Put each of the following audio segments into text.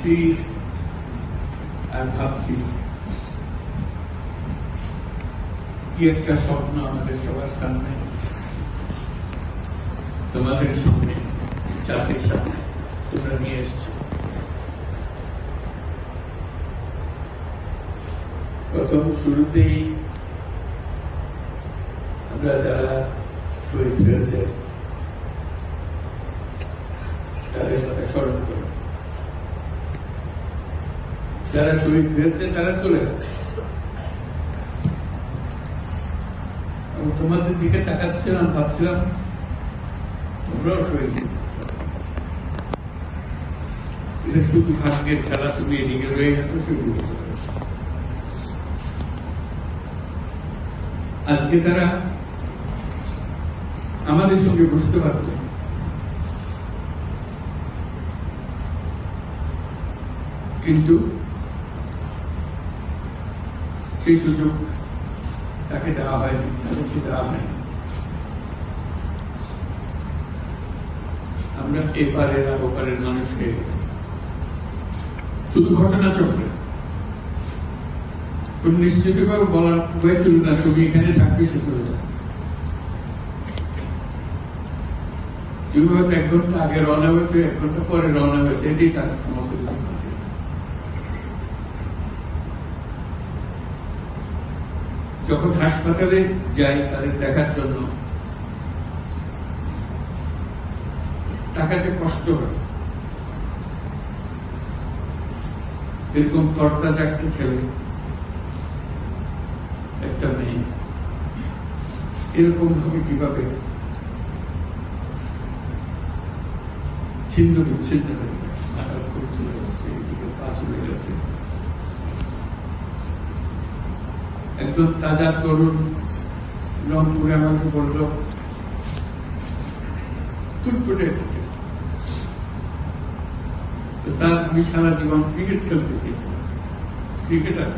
বসছি আর ভাবছি কি একটা স্বপ্ন আমাদের সবার সামনে, তোমাদের সামনে, জাতির সামনে তোমরা নিয়ে এসছো। প্রথম শুরুতেই আমরা যারা শহীদ হয়েছে তাদের কথা স্মরণ করো। যারা শহীদ হয়েছে তারা চলে গেছে, এবং তোমাদের দিকে তাকাচ্ছিলাম, ভাবছিলাম তোমরাও শহীদ হয়েছে। এটা শুধু ভাগ্যের খেলা, তুমি এদিকে রয়ে গেছো, শহীদ হয়েছে। আজকে তারা আমাদের সঙ্গে বসতে পারবে, কিন্তু সেই সুযোগ তাকে দেওয়া হয়নি, তাদেরকে দেওয়া হয়নি। আমরা এপারের আর ওপারের মানুষ হয়ে গেছি। শুধু ঘটনা চক্রে কোন নিশ্চিতভাবে বলার হয়েছিল না তুমি এখানে থাকবে, সে চলে যাবে। তুমি হয়তো 1 ঘন্টা আগে রওনা হয়েছে, 1 ঘন্টা পরে রওনা হয়েছে, এটাই তার সমস্ত। যখন হাসপাতালে যাই তাদের দেখার জন্য, তাকাতে কষ্ট হয়। এরকম তরতাজা একটা ছেলে, একটা মেয়ে, এরকম ভাবে কিভাবে ছিন্ন বিচ্ছিন্ন হয়ে গেছে, মাথার খুব চলে গেছে, এদিকে পা চলে গেছে। একদম তাজা তরুণ রংপুরে আমাকে বলল ফুটফুটে এসেছে, স্যার আমি সারা জীবন ক্রিকেট খেলতে চেয়েছিলাম, ক্রিকেটার।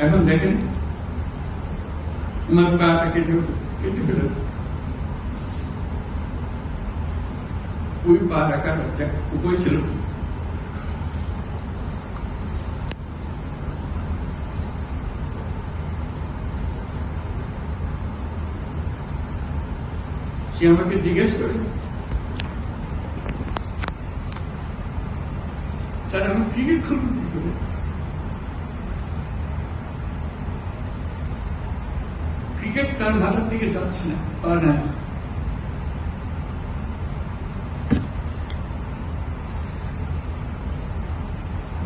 এখন দেখেন আমার পাটা কেটে ফেলেছে। ওই পা রাখার উপায় ছিল। সে আমাকে জিজ্ঞেস করে, স্যার আমি ক্রিকেট খেলব কি করে? ক্রিকেট তার মাথা থেকে যাচ্ছে না, পারে না।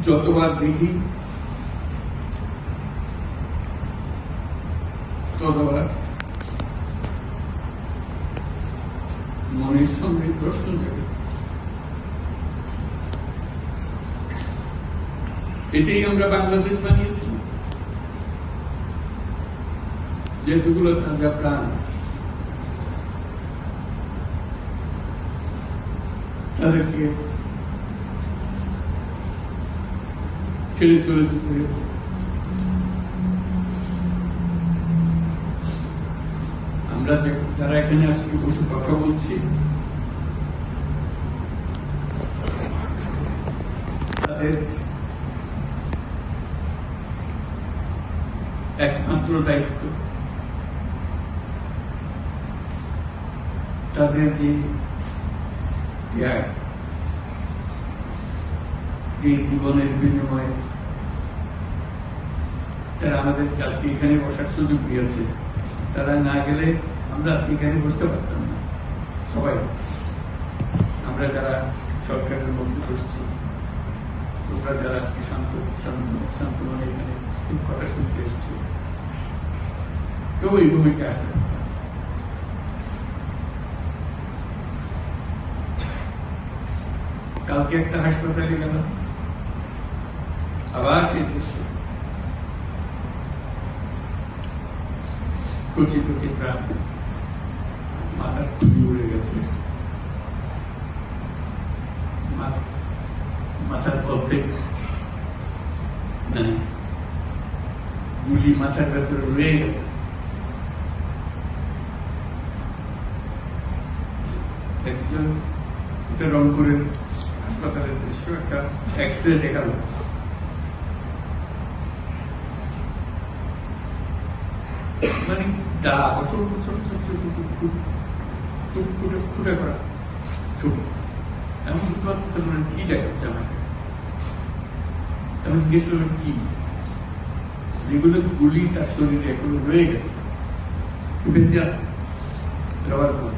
যতবার দেখি ততবার মনের সঙ্গে প্রশ্ন জাগে। এটাই আমরা বাংলাদেশ বানিয়েছিলাম, যেগুলো তাজা প্রাণ, তাদেরকে ছেড়ে চলে যেতে হয়েছে। আমরা যারা এখানে আজকে বসে কথা বলছি, তাদের একমাত্র দায়িত্ব তাদের যে জীবনের বিনিময়ে তারা আমাদের আজকে এখানে বসার সুযোগ দিয়েছে। তারা না গেলে আমরা আজকে এখানে বসতে পারতাম না। সবাই আমরা যারা সরকারের মধ্যে বসছি, তোমরা যারা আজকে শান্ত মনে এখানে কথা শুনতে এসছো, কেউ এই ভূমিকা আসবে। কালকে একটা হাসপাতালে গেল, আবার সেই দৃশ্য, কচি কচি প্রাণ, মাথার খুলি উড়ে গেছে, মাথার অর্ধেক মানে গুলি মাথার ভেতরে রয়ে গেছে। একজন এটা রংপুরের হাসপাতালের দৃশ্য, একটা এক্স-রে দেখালো। মানে দাগ, অসংখ্য ছোট ছোট ছোট ফুটে করা ছবি। এমন বুঝতে পারতেছে না কি দেখাচ্ছে আমাকে। আমি জিজ্ঞেস করলাম কি, যেগুলো গুলি তার শরীরে এখনো রয়ে গেছে, বেঁচে আছে রবার করে।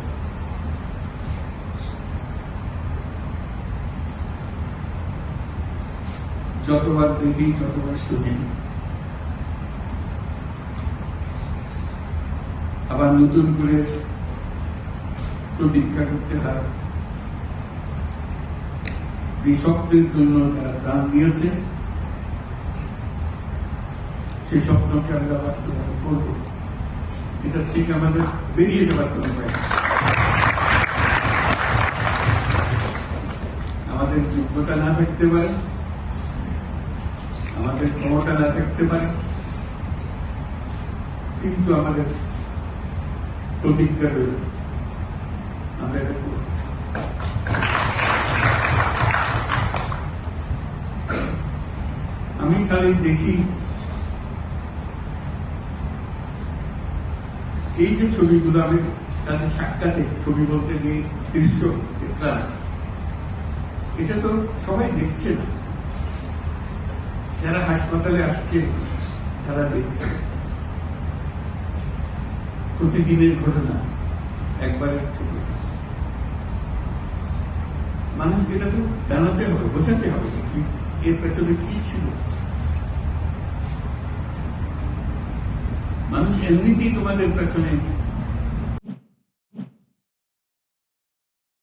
যতবার দেখি যতবার শুনি, আবার নতুন করে প্রতীক্ষা করতে হয় যে স্বপ্নের জন্য যারা প্রাণ দিয়েছে সেই স্বপ্নকে আমরা বাস্তবায়ন করব। এটার থেকে আমাদের বেরিয়ে যাবার কোনো উপায় নেই। আমাদের যোগ্যতা না থাকতে পারে, আমাদের ক্ষমতা না থাকতে পারে, কিন্তু আমাদের প্রতিজ্ঞা রইল আমরা এটা করব। আমি খালি দেখি এই যে ছবিগুলো, আমি তাদের সাক্ষাতে ছবি বলতে যে দৃশ্য দেখলাম, এটা তো সবাই দেখছে না। যারা হাসপাতালে আসছে তারা দেখছে প্রতিদিনের ঘটনা, একবারের ছবি। মানুষকে এটা তো জানাতে হবে, বোঝাতে হবে কি এর পেছনে কি ছিল। মানুষ এমনিতেই তোমাদের পেছনে